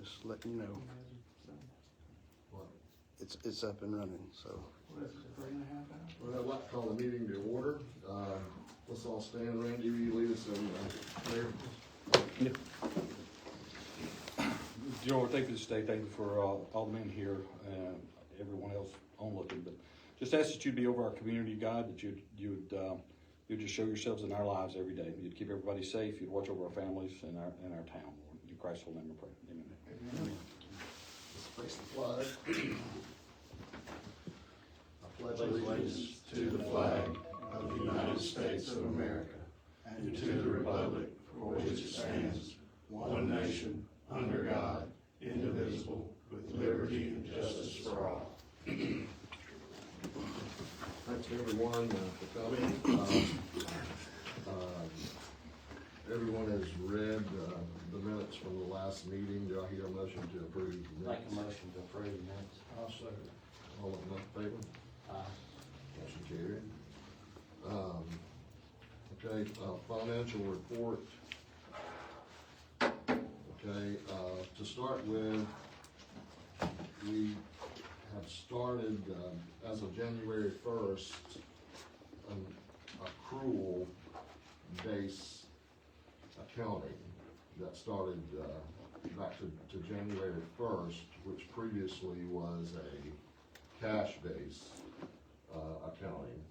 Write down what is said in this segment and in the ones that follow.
just letting you know. It's up and running, so. What is it, 3.5 hours? Well, I'd like to call the meeting to order. Let's all stand. Randy, will you lead us in prayer? Dear Lord, thank you this day. Thank you for all the men here and everyone else onlooking. But just ask that you'd be over our community, God, that you'd just show yourselves in our lives every day. You'd keep everybody safe. You'd watch over our families and our town, Lord. In Christ's holy name we pray. Amen. Amen. Let's face the flag. I pledge allegiance to the flag of the United States of America and to the republic for which it stands, one nation, under God, indivisible, with liberty and justice for all. Thanks to everyone for coming. Everyone has read the minutes from the last meeting. Do I hear a motion to approve the minutes? Make a motion to approve the minutes. I'll second. All of them in favor? Motion carried. Okay, financial report. Okay, to start with, we have started, as of January 1st, an accrual base accounting that started back to January 1st, which previously was a cash base accounting.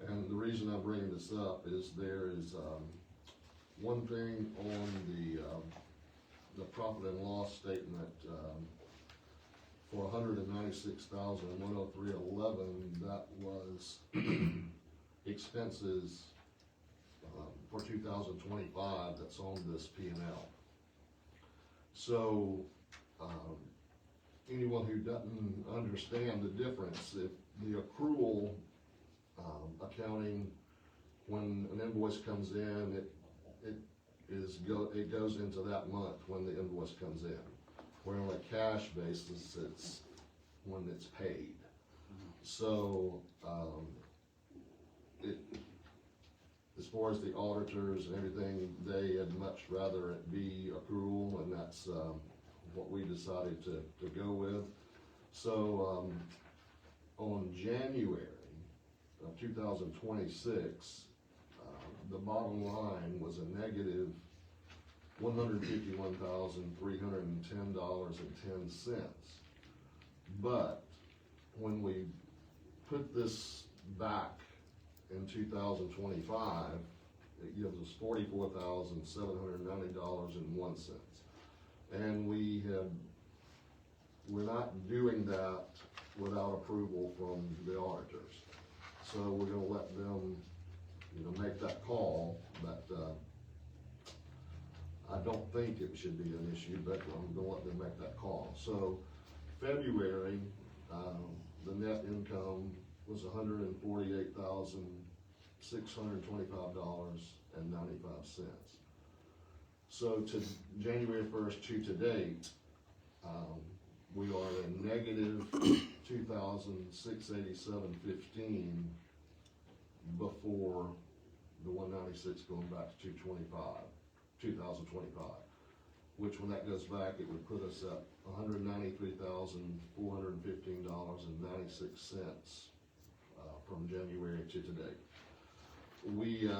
And the reason I'm bringing this up is there is one thing on the profit and loss statement for $196,103.11. That was expenses for 2025 that's on this P&L. So anyone who doesn't understand the difference, if the accrual accounting, when an invoice comes in, it goes into that month when the invoice comes in. Where on a cash basis, it's when it's paid. So as far as the auditors and everything, they had much rather it be accrual, and that's what we decided to go with. So on January of 2026, the bottom line was a negative $151,310.10. But when we put this back in 2025, it gives us $44,790.01. And we're not doing that without approval from the auditors. So we're gonna let them, make that call, but I don't think it should be an issue, but I'm gonna let them make that call. So February, the net income was $148,625.95. So to January 1st to date, we are a negative $2,687.15 before the 196 going back to 2025, which when that goes back, it would put us at $193,415.96 from January to today. We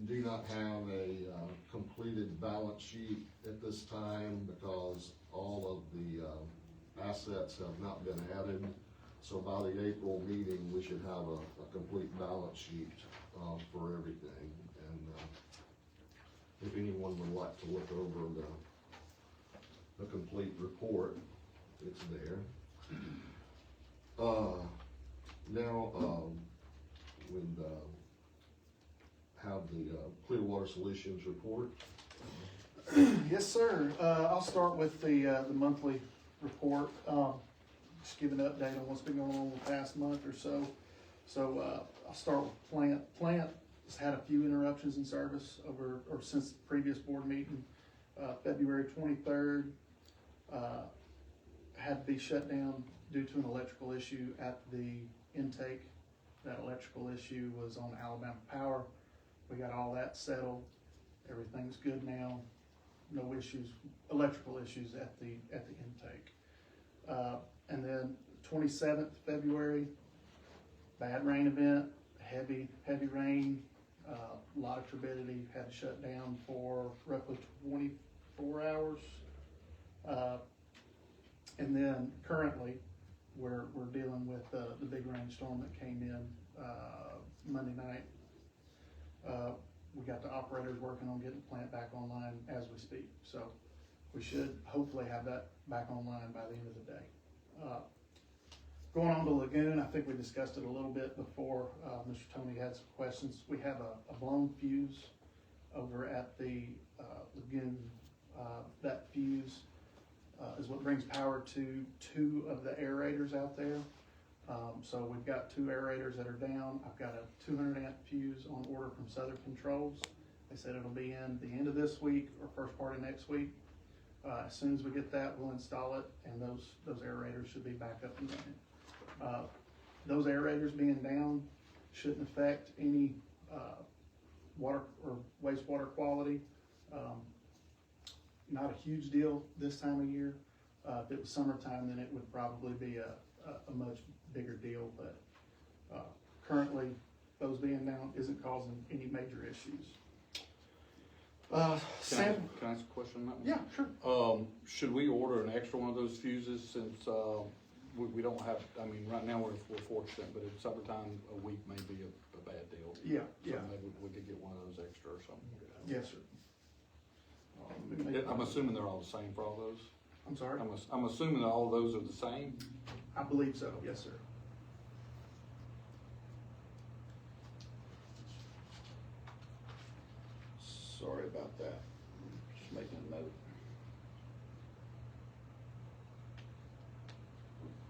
do not have a completed balance sheet at this time because all of the assets have not been added. So by the April meeting, we should have a complete balance sheet for everything. And if anyone would like to look over the complete report, it's there. Now we'd have the Clearwater Solutions report. Yes, sir. I'll start with the monthly report. Just give an update on what's been going on the past month or so. So I'll start with plant. Plant has had a few interruptions in service since the previous board meeting. February 23rd had to be shut down due to an electrical issue at the intake. That electrical issue was on Alabama Power. We got all that settled. Everything's good now. no issues, electrical issues at the intake. And then 27th February, bad rain event, heavy rain, a lot of turbidity, had to shut down for roughly 24 hours. And then currently, we're dealing with the big rainstorm that came in Monday night. We got the operators working on getting the plant back online as we speak. So we should hopefully have that back online by the end of the day. Going on to Lagoon, I think we discussed it a little bit before. Mr. Tony had some questions. We have a blown fuse over at the Lagoon. That fuse is what brings power to 2 of the aerators out there. So we've got 2 aerators that are down. I've got a 200 amp fuse on order from Southern Controls. They said it'll be in the end of this week or first part of next week. As soon as we get that, we'll install it, and those aerators should be back up and running. Those aerators being down shouldn't affect any water or wastewater quality. Not a huge deal this time of year. If it was summertime, then it would probably be a much bigger deal, but currently those being down isn't causing any major issues. Can I ask a question on that one? Yeah, sure. Should we order an extra one of those fuses since we don't have, I mean, right now we're fortunate, but in summertime, a week may be a bad deal. Yeah, So yeah. maybe we could get one of those extra or something. Yes, sir. I'm assuming they're all the same for all those? I'm sorry? I'm assuming that all those are the same? I believe so, yes, sir. Sorry about that. Just making a note.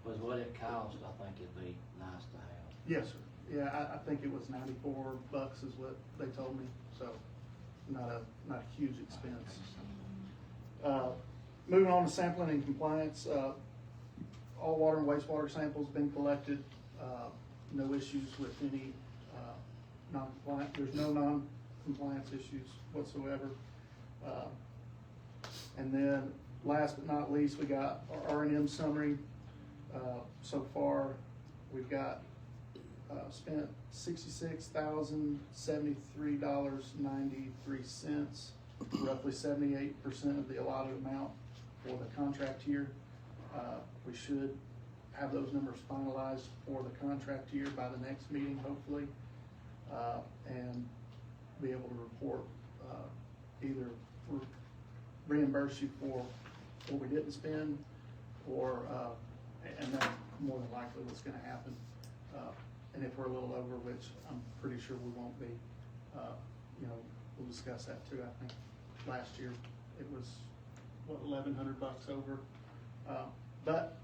Was what it cost, I think it'd be nice to have. Yes, sir. Yeah, I think it was $94 is what they told me, so not a huge expense. Moving on to sampling and compliance, all water and wastewater samples been collected. No issues with any non-compliant. There's no non-compliance issues whatsoever. And then last but not least, we got our R&M summary. So far, we've got spent $66,073.93, roughly 78% of the allotted amount for the contract year. We should have those numbers finalized for the contract year by the next meeting, hopefully, and be able to report, either reimburse you for what we didn't spend, or, and that's more than likely what's gonna happen. And if we're a little over, which I'm pretty sure we won't be, we'll discuss that too. I think last year it was, what, $1,100 over. But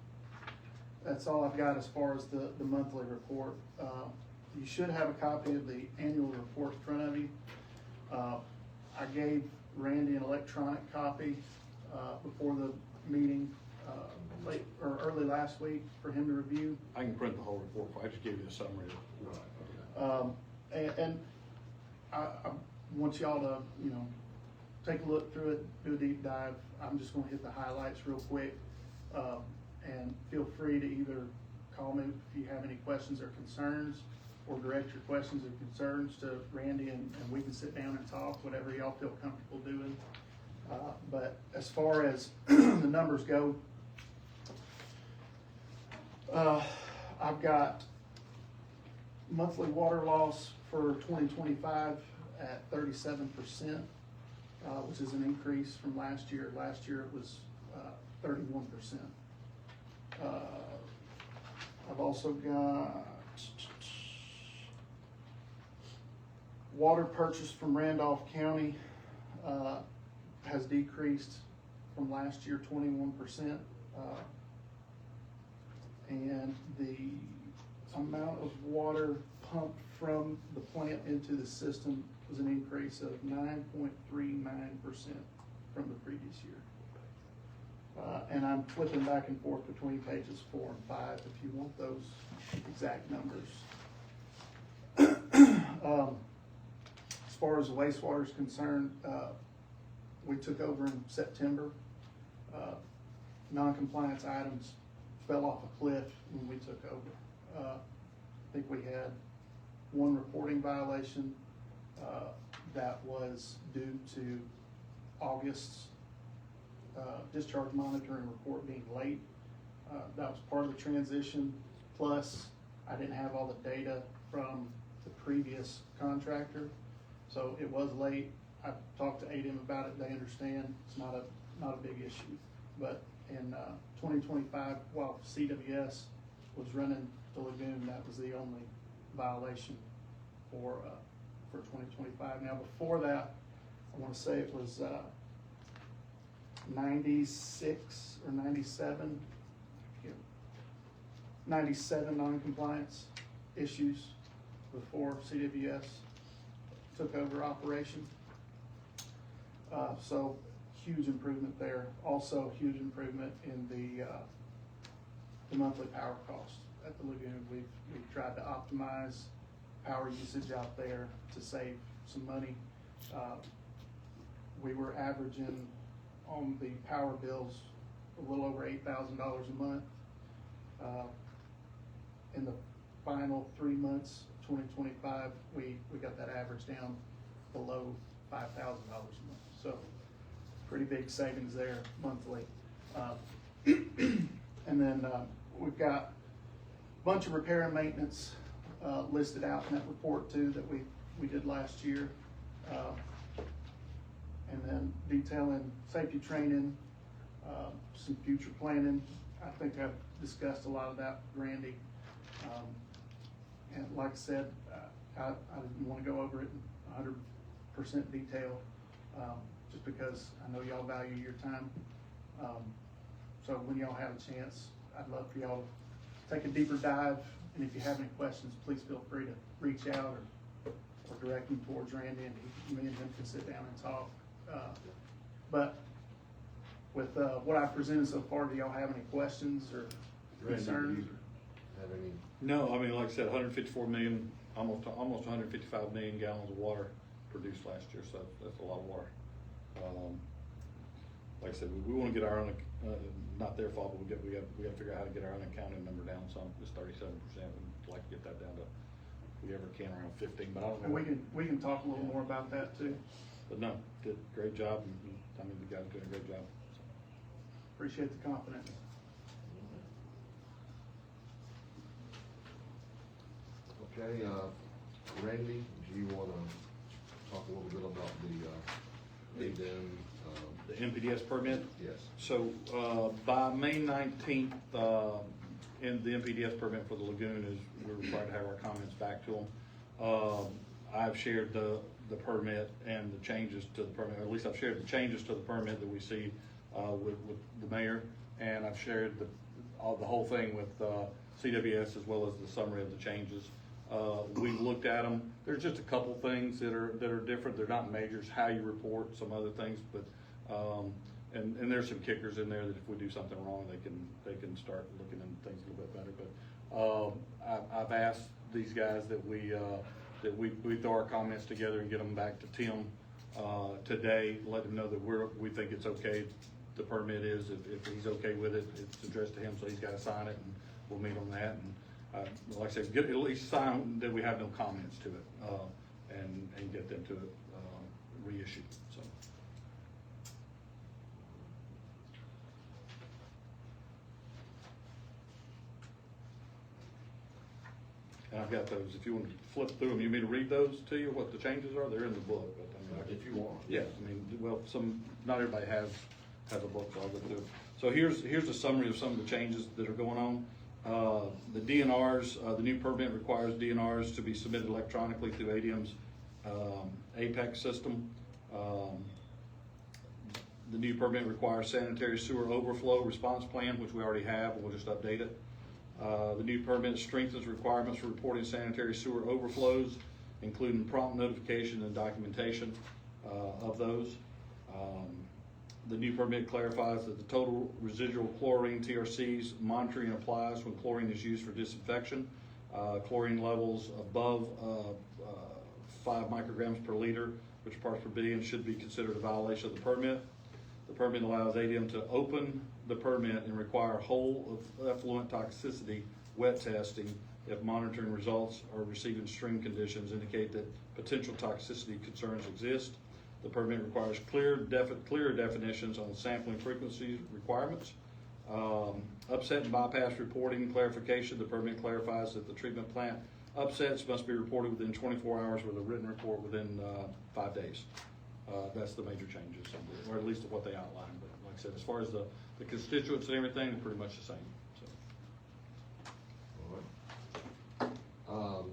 that's all I've got as far as the monthly report. You should have a copy of the annual report in front of you. I gave Randy an electronic copy before the meeting late or early last week for him to review. I can print the whole report. I just gave you the summary. And I want y'all to, take a look through it, do a deep dive. I'm just gonna hit the highlights real quick. And feel free to either call me if you have any questions or concerns, or direct your questions or concerns to Randy, and we can sit down and talk, whatever y'all feel comfortable doing. But as far as the numbers go, I've got monthly water loss for 2025 at 37%, which is an increase from last year. Last year it was 31%. I've also got water purchased from Randolph County has decreased from last year 21%. And the amount of water pumped from the plant into the system was an increase of 9.39% from the previous year. And I'm flipping back and forth between pages 4 and 5 if you want those exact numbers. As far as the wastewater is concerned, we took over in September. Non-compliance items fell off a cliff when we took over. I think we had one reporting violation that was due to August's discharge monitoring report being late. That was part of the transition, plus I didn't have all the data from the previous contractor, so it was late. I talked to ADM about it, they understand, it's not a big issue. But in 2025, while CWS was running the lagoon, that was the only violation for 2025. Now before that, I want to say it was 96 or 97, 97 non-compliance issues before CWS took over operation. So huge improvement there. Also huge improvement in the monthly power cost at the lagoon. We've tried to optimize power usage out there to save some money. We were averaging on the power bills a little over $8,000 a month. In the final 3 months of 2025, we got that average down below $5,000 a month. So pretty big savings there monthly. And then we've got a bunch of repair and maintenance listed out in that report too that we did last year. And then detailing safety training, some future planning. I think I've discussed a lot of that with Randy. And like I said, I didn't want to go over it in 100% detail, just because I know y'all value your time. So when y'all have a chance, I'd love for y'all to take a deeper dive. And if you have any questions, please feel free to reach out or direct them towards Randy, and me and him can sit down and talk. But with what I've presented so far, do y'all have any questions or concerns? Have any? No, I mean, like I said, 154 million, almost 155 million gallons of water produced last year, so that's a lot of water. Like I said, we want to get our not their fault, but we got to figure out how to get our unaccounted number down some. It's 37%. We'd like to get that down to, if we ever can, around 15. But I don't know. And we can talk a little more about that too. But no, did a great job. I mean, the guys doing a great job. So. Appreciate the confidence. Okay, Randy, do you want to talk a little bit about the ADM? The NPDS permit? Yes. So by May 19th, in the NPDS permit for the lagoon is we're required to have our comments back to them. I've shared the permit and the changes to the permit, or at least I've shared the changes to the permit that we see with the mayor, and I've shared the whole thing with CWS as well as the summary of the changes. We looked at them. There's just a couple things that are different. They're not majors. How you report some other things, but and there's some kickers in there that if we do something wrong, they can start looking into things a little bit better. But I've asked these guys that we throw our comments together and get them back to Tim today. Let him know that we think it's okay. The permit is if he's okay with it, it's addressed to him, so he's got to sign it, and we'll meet on that. And like I said, get at least sign that we have no comments to it, and get them to reissue. So. And I've got those. If you want to flip through them, you want me to read those to you? What the changes are? They're in the book. But I mean, If you want. yeah, I mean, well, not everybody has a book, so I'll go through it. So here's a summary of some of the changes that are going on. The DNRs, the new permit requires DNRs to be submitted electronically through ADM's APEX system. The new permit requires sanitary sewer overflow response plan, which we already have, and we'll just update it. The new permit strengthens requirements for reporting sanitary sewer overflows, including prompt notification and documentation of those. The new permit clarifies that the total residual chlorine TRCs monitoring applies when chlorine is used for disinfection. Chlorine levels above 5 micrograms per liter which are parts per billion, should be considered a violation of the permit. The permit allows ADM to open the permit and require whole of effluent toxicity wet testing if monitoring results or receiving stream conditions indicate that potential toxicity concerns exist. The permit requires clearer definitions on sampling frequency requirements. Upset and bypass reporting clarification. The permit clarifies that the treatment plant upsets must be reported within 24 hours with a written report within 5 days. That's the major changes, or at least what they outlined. But like I said, as far as the constituents and everything, they're pretty much the same. So. All right.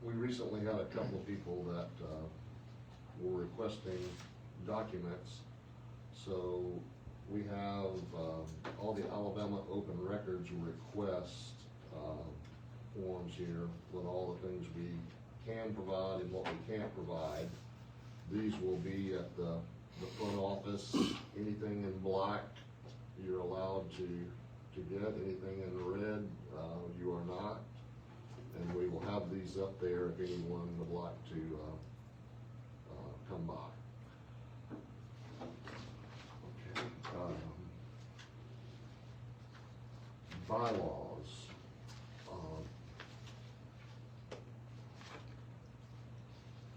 We recently had a couple of people that were requesting documents. So we have all the Alabama Open Records request forms here with all the things we can provide and what we can't provide. These will be at the front office. Anything in black you're allowed to get. Anything in red you are not. And we will have these up there if anyone would like to come by. Okay. Bylaws.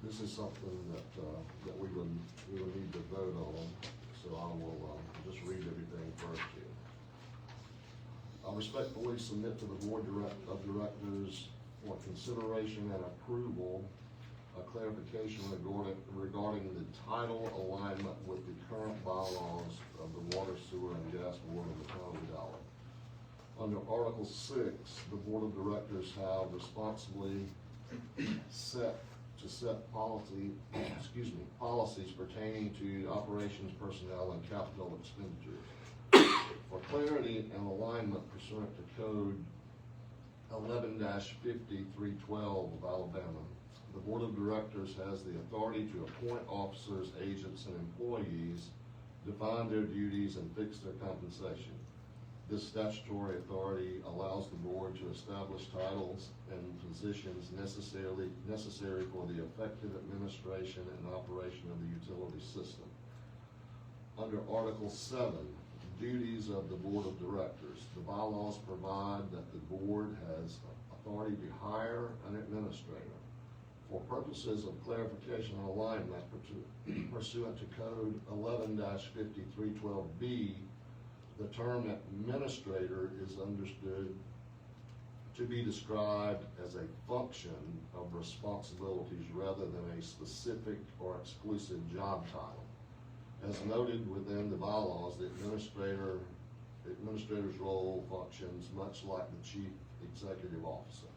This is something that we would need to vote on, so I will just read everything first here. I respectfully submit to the Board of Directors for consideration and approval a clarification regarding the title alignment with the current bylaws of the Water, Sewer, and Gas Board of the Town of Wedowee. Under Article 6, the Board of Directors have responsibly set policies pertaining to operations, personnel, and capital expenditures. For clarity and alignment pursuant to Code 11-5312 of Alabama, the Board of Directors has the authority to appoint officers, agents, and employees, define their duties, and fix their compensation. This statutory authority allows the board to establish titles and positions necessary for the effective administration and operation of the utility system. Under Article 7, duties of the Board of Directors, the bylaws provide that the board has authority to hire an administrator. For purposes of clarification and alignment pursuant to Code 11-5312B, the term administrator is understood to be described as a function of responsibilities rather than a specific or exclusive job title. As noted within the bylaws, the administrator's role functions much like the chief executive officer.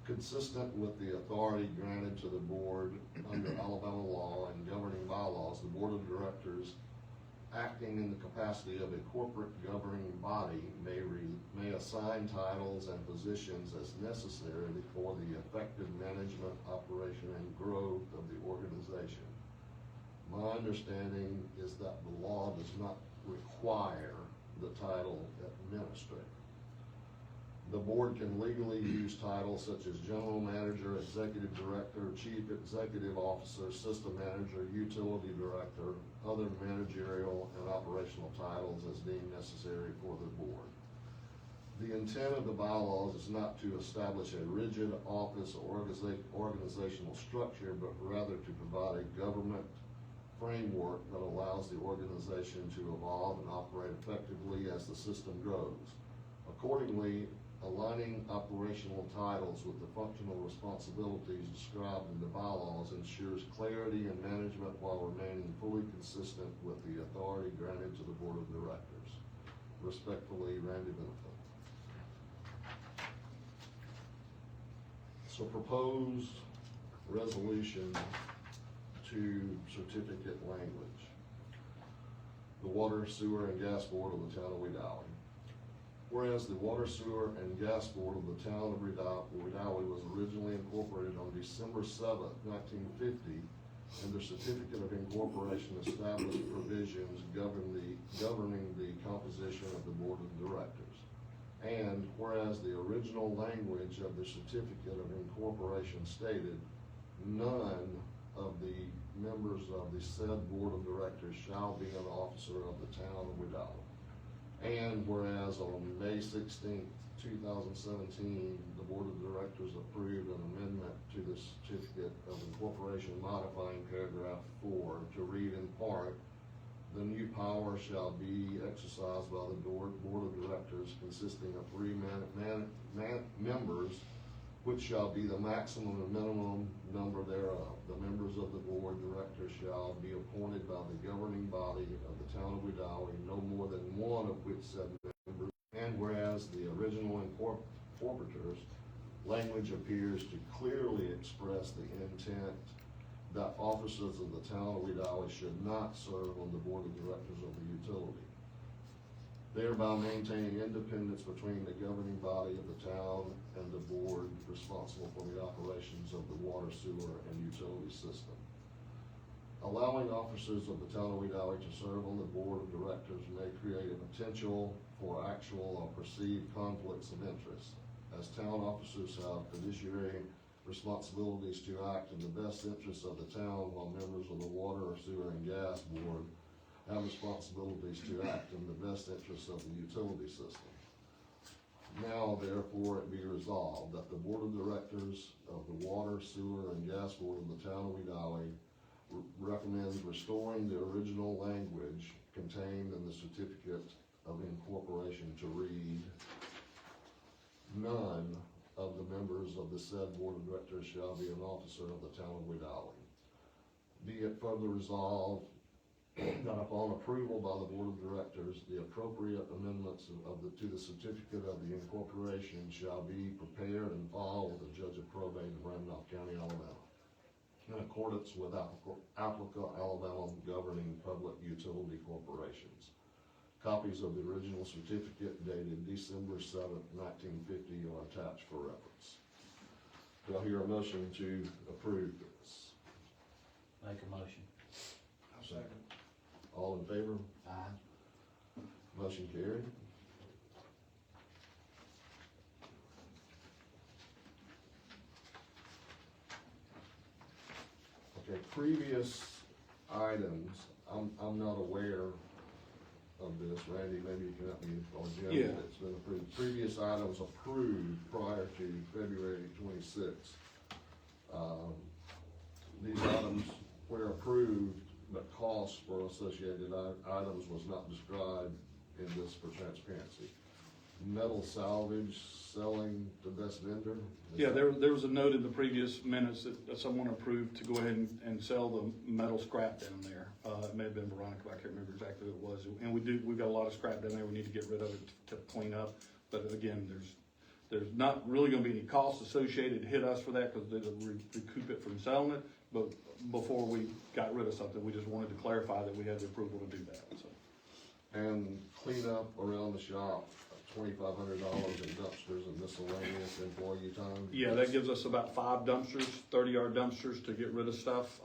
Consistent with the authority granted to the board under Alabama law and governing bylaws, the Board of Directors, acting in the capacity of a corporate governing body, may assign titles and positions as necessary for the effective management, operation, and growth of the organization. My understanding is that the law does not require the title administrator. The board can legally use titles such as general manager, executive director, chief executive officer, system manager, utility director, other managerial and operational titles as deemed necessary for the board. The intent of the bylaws is not to establish a rigid office or organizational structure, but rather to provide a government framework that allows the organization to evolve and operate effectively as the system grows. Accordingly, aligning operational titles with the functional responsibilities described in the bylaws ensures clarity and management while remaining fully consistent with the authority granted to the Board of Directors. Respectfully, Randy Benefit. So proposed resolution to certificate language. The Water, Sewer, and Gas Board of the Town of Wedowee. Whereas the Water, Sewer, and Gas Board of the Town of Wedowee was originally incorporated on December 7th, 1950, and the Certificate of Incorporation established provisions governing the composition of the Board of Directors. And whereas the original language of the Certificate of Incorporation stated, none of the members of the said board of directors shall be an officer of the town of Wedowee. And whereas on May 16th, 2017, the board of directors approved an amendment to the certificate of incorporation modifying paragraph 4 to read in part, the new power shall be exercised by the board of directors consisting of 3 members, which shall be the maximum and minimum number thereof. The members of the board of directors shall be appointed by the governing body of the town of Wedowee, no more than one of which said members. And whereas the original incorporators language appears to clearly express the intent that officers of the town of Wedowee should not serve on the board of directors of the utility, thereby maintaining independence between the governing body of the town and the board responsible for the operations of the water, sewer, and utility system. Allowing officers of the town of Wedowee to serve on the board of directors may create a potential for actual or perceived conflicts of interest, as town officers have fiduciary responsibilities to act in the best interests of the town, while members of the water, sewer, and gas board have responsibilities to act in the best interests of the utility system. Now, therefore, it be resolved that the board of directors of the water, sewer, and gas board of the town of Wedowee recommends restoring the original language contained in the certificate of incorporation to read, none of the members of the said board of directors shall be an officer of the town of Wedowee. Be it further resolved that upon approval by the board of directors, the appropriate amendments to the certificate of the incorporation shall be prepared and filed with the judge of probate in Randolph County, Alabama, in accordance with applicable Alabama governing public utility corporations. Copies of the original certificate dated December 7th, 1950 are attached for reference. Do I hear a motion to approve this? Make a motion. I'll second. All in favor? Aye. Motion carried. Okay, previous items, I'm not aware of this. Randy, maybe you can help me, or Jim, Yeah. it's been approved. Previous items approved prior to February 26th. These items were approved, but cost for associated items was not described in this for transparency. Metal salvage, selling to best vendor. Yeah, there was a note in the previous minutes that someone approved to go ahead and sell the metal scrap down there. It may have been Veronica, I can't remember exactly who it was. And we've got a lot of scrap down there, we need to get rid of it to clean up. But again, there's not really gonna be any costs associated to hit us for that, because they'll recoup it from selling it. But before we got rid of something, we just wanted to clarify that we had the approval to do that, so. And clean up around the shop, $2,500 in dumpsters and miscellaneous employee time. Yeah, that gives us about 5 dumpsters, 30-yard dumpsters to get rid of stuff.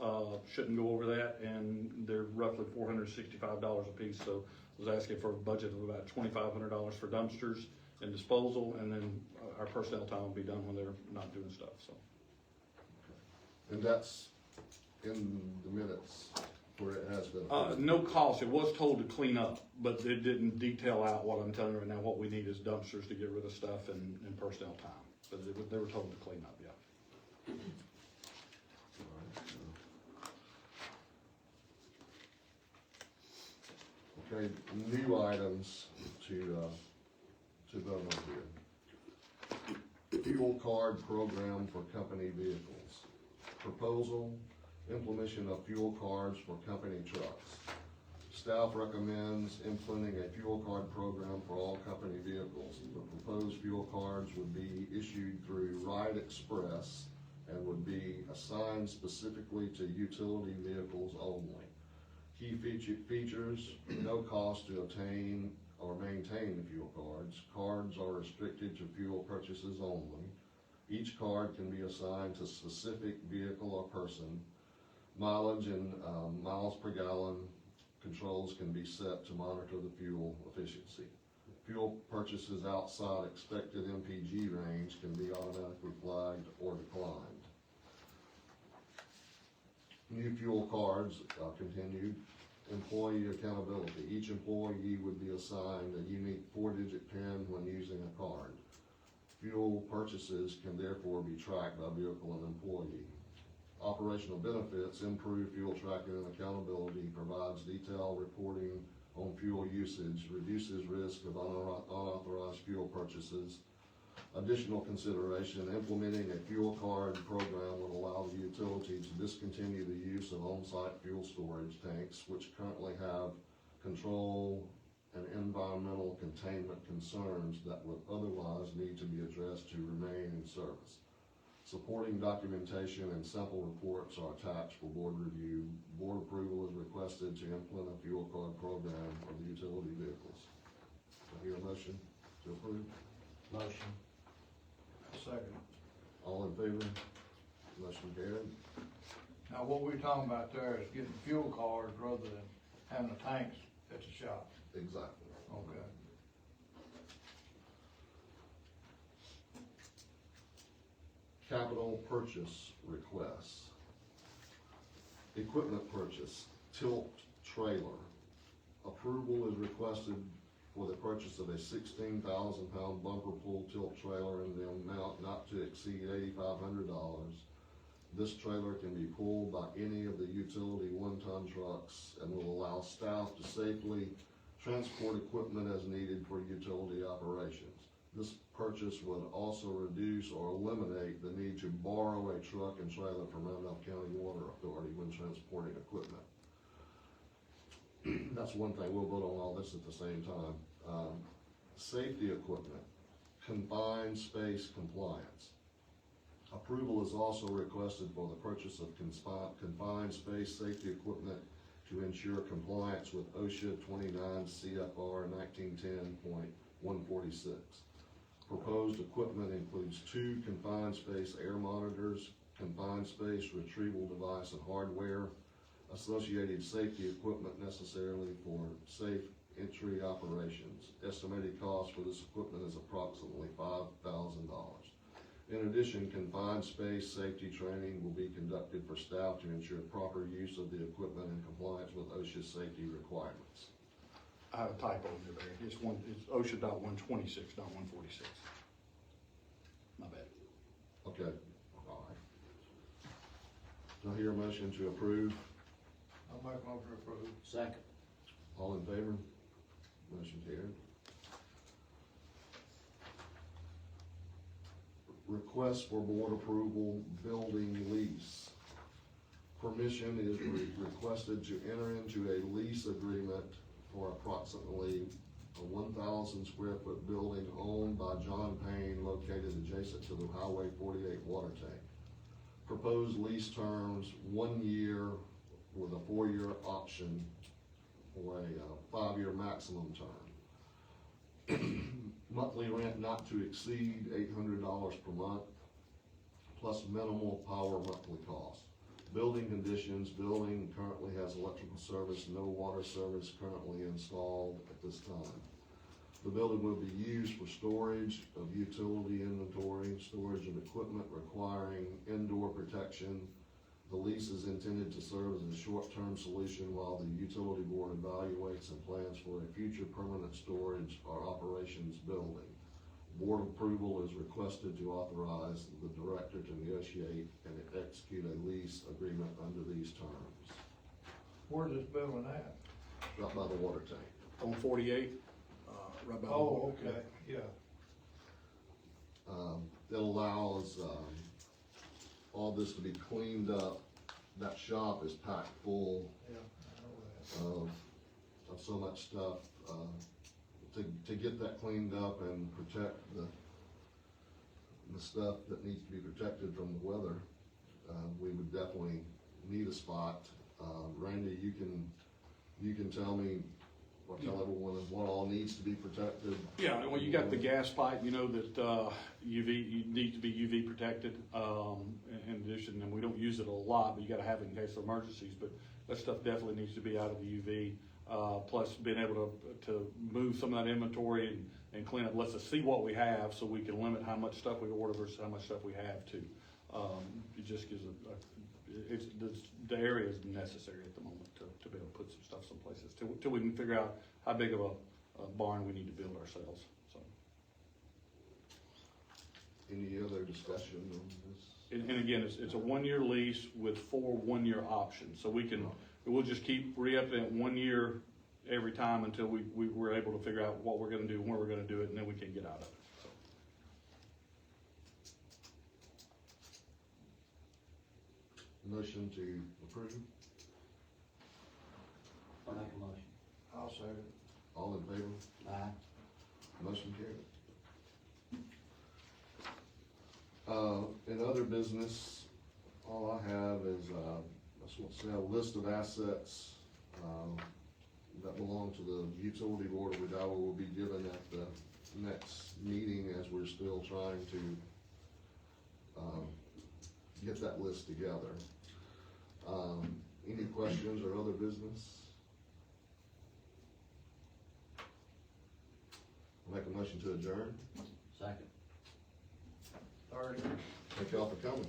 Shouldn't go over that, and they're roughly $465 a piece. So I was asking for a budget of about $2,500 for dumpsters and disposal, and then our personnel time will be done when they're not doing stuff, so. And that's in the minutes where it has been. No cost, it was told to clean up, but it didn't detail out what I'm telling you right now. What we need is dumpsters to get rid of stuff and personnel time. But they were told to clean up, yeah. Okay, new items to vote on here. Fuel card program for company vehicles. Proposal, implementation of fuel cards for company trucks. Staff recommends implementing a fuel card program for all company vehicles. The proposed fuel cards would be issued through Ride Express and would be assigned specifically to utility vehicles only. Key features, no cost to obtain or maintain the fuel cards. Cards are restricted to fuel purchases only. Each card can be assigned to specific vehicle or person. Mileage and miles per gallon controls can be set to monitor the fuel efficiency. Fuel purchases outside expected MPG range can be automatically flagged or declined. New fuel cards continued. Employee accountability. Each employee would be assigned a unique 4-digit PIN when using a card. Fuel purchases can therefore be tracked by vehicle and employee. Operational benefits, improve fuel tracking and accountability, provides detailed reporting on fuel usage, reduces risk of unauthorized fuel purchases. Additional consideration, implementing a fuel card program would allow the utility to discontinue the use of on-site fuel storage tanks, which currently have control and environmental containment concerns that would otherwise need to be addressed to remain in service. Supporting documentation and sample reports are attached for board review. Board approval is requested to implement a fuel card program for the utility vehicles. Do I hear a motion to approve? Motion. Second. All in favor? Motion carried. Now, what we're talking about there is getting fuel cards rather than having the tanks at the shop. Exactly. Okay. Capital purchase requests. Equipment purchase, tilt trailer. Approval is requested for the purchase of a 16,000-pound bumper pull tilt trailer in the amount not to exceed $8,500. This trailer can be pulled by any of the utility 1-ton trucks and will allow staff to safely transport equipment as needed for utility operations. This purchase would also reduce or eliminate the need to borrow a truck and trailer from Randolph County Water Authority when transporting equipment. That's one thing, we'll vote on all this at the same time. Safety equipment, confined space compliance. Approval is also requested for the purchase of confined space safety equipment to ensure compliance with OSHA 29 CFR 1910.146. Proposed equipment includes 2 confined space air monitors, confined space retrieval device and hardware, associated safety equipment necessarily for safe entry operations. Estimated cost for this equipment is approximately $5,000. In addition, confined space safety training will be conducted for staff to ensure proper use of the equipment in compliance with OSHA safety requirements. I have a typo in there. It's OSHA.126, not 146. My bad. Okay, all right. Do I hear a motion to approve? I'll make a motion to approve. Second. All in favor? Motion carried. Request for board approval, building lease. Permission is requested to enter into a lease agreement for approximately a 1,000 square foot building owned by John Payne located adjacent to the Highway 48 water tank. Proposed lease terms, 1 year with a 4-year option for a 5-year maximum term. Monthly rent not to exceed $800 per month, plus minimal power monthly cost. Building conditions, building currently has electrical service, no water service currently installed at this time. The building will be used for storage of utility inventory, storage of equipment requiring indoor protection. The lease is intended to serve as a short-term solution while the utility board evaluates and plans for a future permanent storage or operations building. Board approval is requested to authorize the director to negotiate and execute a lease agreement under these terms. Where's this building at? Right by the water tank. On 48, right by the Oh, water. okay, yeah. It allows, all this to be cleaned up. That shop is packed full Yeah, I know that. of so much stuff. To get that cleaned up and protect the stuff that needs to be protected from the weather, we would definitely need a spot. Randy, you can tell me, or tell everyone what all needs to be protected. Yeah, well, you got the gas pipe, you know, that you need to be UV protected. In addition, and we don't use it a lot, but you gotta have it in case of emergencies, but that stuff definitely needs to be out of the UV. Plus being able to move some of that inventory and clean up, lets us see what we have so we can limit how much stuff we order versus how much stuff we have too. It just gives it's, the area is necessary at the moment to be able to put some stuff some places, till we can figure out how big of a barn we need to build ourselves, so. Any other discussion on this? And again, it's a 1-year lease with 4 1-year options, so we'll just keep re-upping it 1 year every time until we're able to figure out what we're gonna do, where we're gonna do it, and then we can get out of it. Motion to approve, I'll make a motion. I'll say it. all in favor? Aye. Motion carried. In other business, all I have is, I just want to say a list of assets, that belong to the utility board of Wedowee will be given at the next meeting, as we're still trying to, get that list together. Any questions or other business? Make a motion to adjourn. Second. Third. Thank y'all for coming.